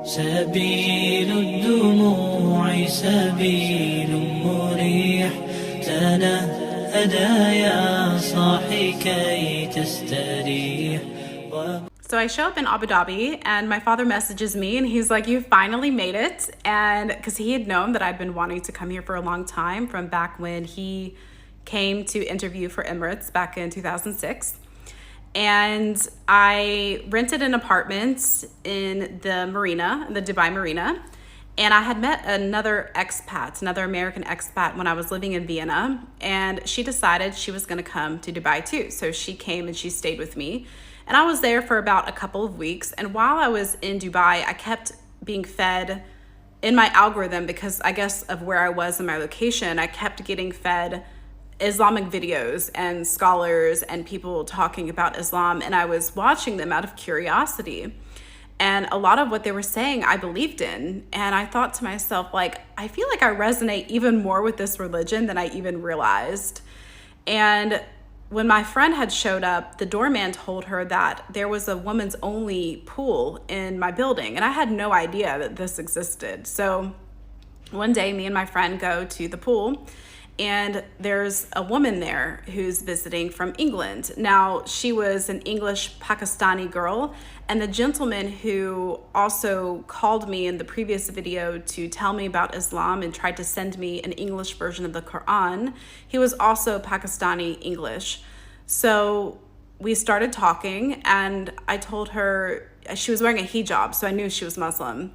سبيل الدموع سبيل مريح تنهدى يا صاحي كي تستريح. So I show up in Abu Dhabi and my father messages me and he's like, you finally made it. And because he had known that I'd been wanting to come here for a long time from back when he came to interview for Emirates back in 2006. And I rented an apartment in the marina, the Dubai Marina. And I had met another American expat when I was living in Vienna. And she decided she was going to come to Dubai too. So she came and she stayed with me. And I was there for about a couple of weeks. And while I was in Dubai, I kept being fed in my algorithm because I guess of where I was in my location, I kept getting fed Islamic videos and scholars and people talking about Islam. And I was watching them out of curiosity. And a lot of what they were saying, I believed in. And I thought to myself, like, I feel like I resonate even more with this religion than I even realized. And when my friend had showed up, the doorman told her that there was a woman's only pool in my building. And I had no idea that this existed. So one day, me and my friend go to the pool. And there's a woman there who's visiting from England. Now, she was an English Pakistani girl, and the gentleman who also called me in the previous video to tell me about Islam and tried to send me an English version of the Quran, he was also Pakistani English. So we started talking, and I told her, she was wearing a hijab, so I knew she was Muslim.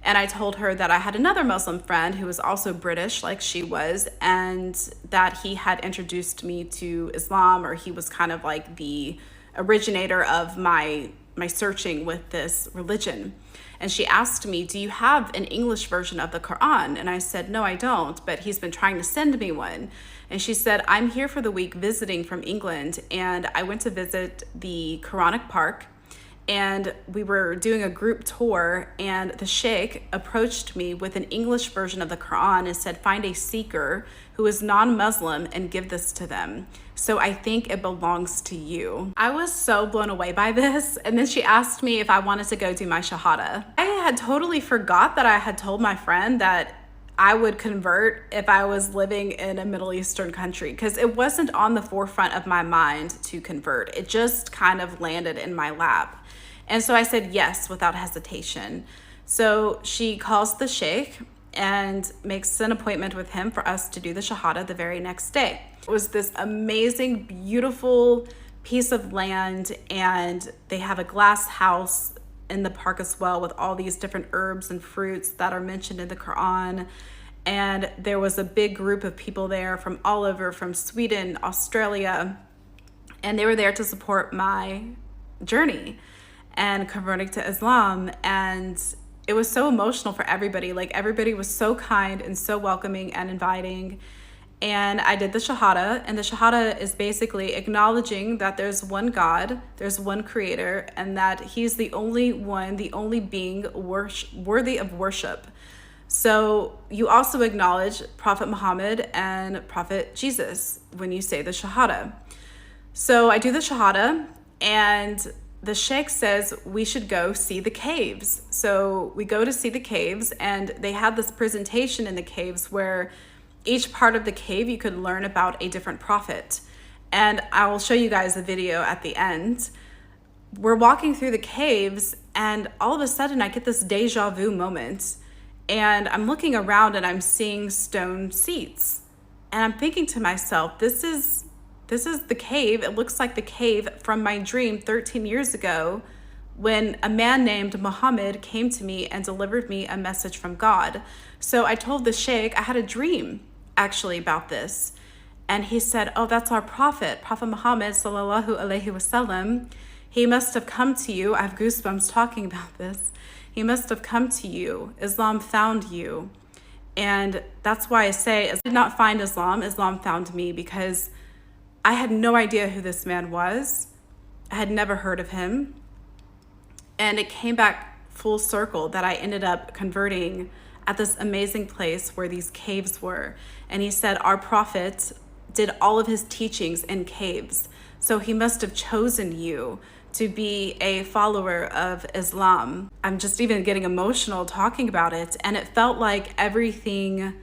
And I told her that I had another Muslim friend who was also British like she was, and that he had introduced me to Islam, or he was kind of like the originator of my searching with this religion. And she asked me, do you have an English version of the Quran? And I said, no, I don't, but he's been trying to send me one. And she said, I'm here for the week visiting from England, and I went to visit the Quranic Park. And we were doing a group tour, and the sheikh approached me with an English version of the Quran and said, find a seeker who is non-Muslim and give this to them. So I think it belongs to you. I was so blown away by this. And then she asked me if I wanted to go do my Shahada. I had totally forgot that I had told my friend that I would convert if I was living in a Middle Eastern country, because it wasn't on the forefront of my mind to convert. It just kind of landed in my lap. And so I said yes without hesitation. So she calls the sheikh and makes an appointment with him for us to do the Shahada the very next day. It was this amazing, beautiful piece of land, and they have a glass house in the park as well with all these different herbs and fruits that are mentioned in the Quran. And there was a big group of people there from all over, from Sweden, Australia, and they were there to support my journey and converting to Islam. And it was so emotional for everybody. Like, everybody was so kind and so welcoming and inviting. And I did the Shahada, and the Shahada is basically acknowledging that there's one God, there's one creator, and that he's the only one, the only being worthy of worship. So you also acknowledge Prophet Muhammad and Prophet Jesus when you say the Shahada. So I do the Shahada, and the sheikh says we should go see the caves. So we go to see the caves, and they had this presentation in the caves where each part of the cave you could learn about a different prophet. And I will show you guys a video at the end. We're walking through the caves, and all of a sudden I get this deja vu moment, and I'm looking around and I'm seeing stone seats, and I'm thinking to myself, this is the cave. It looks like the cave from my dream 13 years ago when a man named Muhammad came to me and delivered me a message from God. So I told the sheikh I had a dream actually about this. And he said, oh, that's our prophet, Prophet Muhammad sallallahu alaihi wasallam. He must have come to you. I have goosebumps talking about this. He must have come to you. Islam found you. And that's why I say, I did not find Islam. Islam found me, because I had no idea who this man was. I had never heard of him. And it came back full circle that I ended up converting at this amazing place where these caves were. And he said our prophet did all of his teachings in caves. So he must have chosen you to be a follower of Islam. I'm just even getting emotional talking about it. And it felt like everything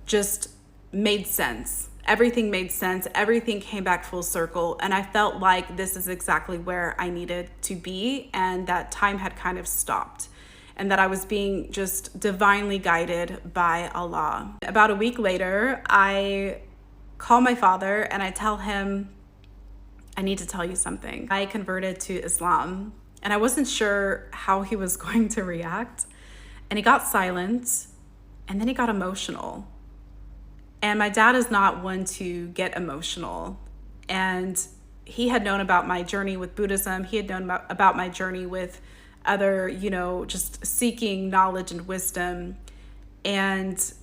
just made sense. Everything made sense. Everything came back full circle. And I felt like this is exactly where I needed to be, and that time had kind of stopped, and that I was being just divinely guided by Allah. About a week later, I call my father and I tell him, I need to tell you something. I converted to Islam, and I wasn't sure how he was going to react. And he got silent, and then he got emotional. And my dad is not one to get emotional. And he had known about my journey with Buddhism. He had known about my journey with other, just seeking knowledge and wisdom. And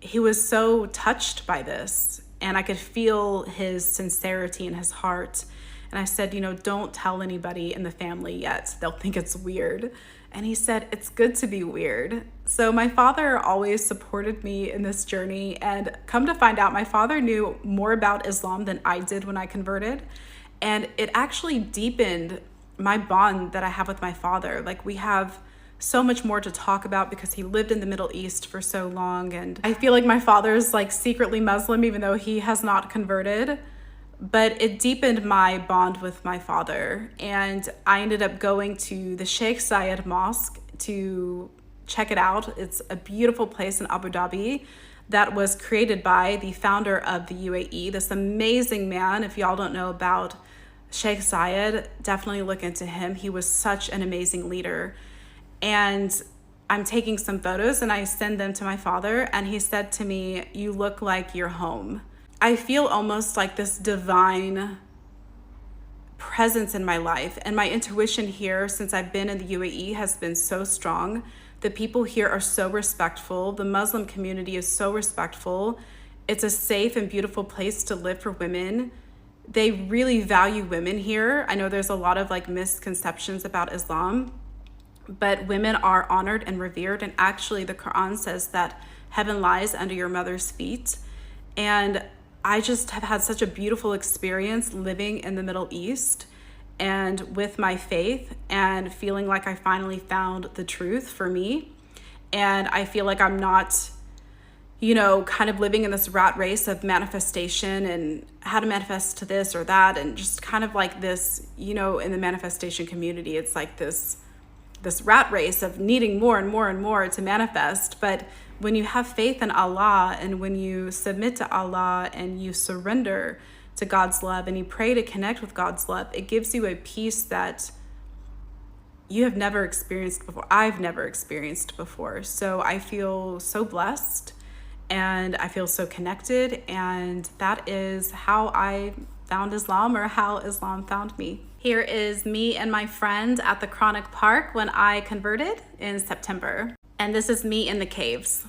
he was so touched by this. And I could feel his sincerity in his heart. And I said, don't tell anybody in the family yet. They'll think it's weird. And he said, it's good to be weird. So my father always supported me in this journey. And come to find out, my father knew more about Islam than I did when I converted. And it actually deepened my bond that I have with my father. Like, we have so much more to talk about because he lived in the Middle East for so long. And I feel like my father's like secretly Muslim, even though he has not converted. But it deepened my bond with my father. And I ended up going to the Sheikh Zayed Mosque to check it out. It's a beautiful place in Abu Dhabi that was created by the founder of the UAE, this amazing man. If y'all don't know about Sheikh Zayed, definitely look into him. He was such an amazing leader. And I'm taking some photos and I send them to my father, and he said to me, "You look like you're home." I feel almost like this divine presence in my life, and my intuition here since I've been in the UAE has been so strong. The people here are so respectful. The Muslim community is so respectful. It's a safe and beautiful place to live for women. They really value women here. I know there's a lot of like misconceptions about Islam, but women are honored and revered. And actually the Quran says that heaven lies under your mother's feet. And I just have had such a beautiful experience living in the Middle East and with my faith, and feeling like I finally found the truth for me. And I feel like I'm not, kind of living in this rat race of manifestation and how to manifest to this or that. And just kind of like this, in the manifestation community, it's like this rat race of needing more and more and more to manifest. But when you have faith in Allah, and when you submit to Allah and you surrender to God's love and you pray to connect with God's love, it gives you a peace that you have never experienced before. I've never experienced before. So I feel so blessed and I feel so connected. And that is how I found Islam, or how Islam found me. Here is me and my friend at the Chronic Park when I converted in September. And this is me in the caves.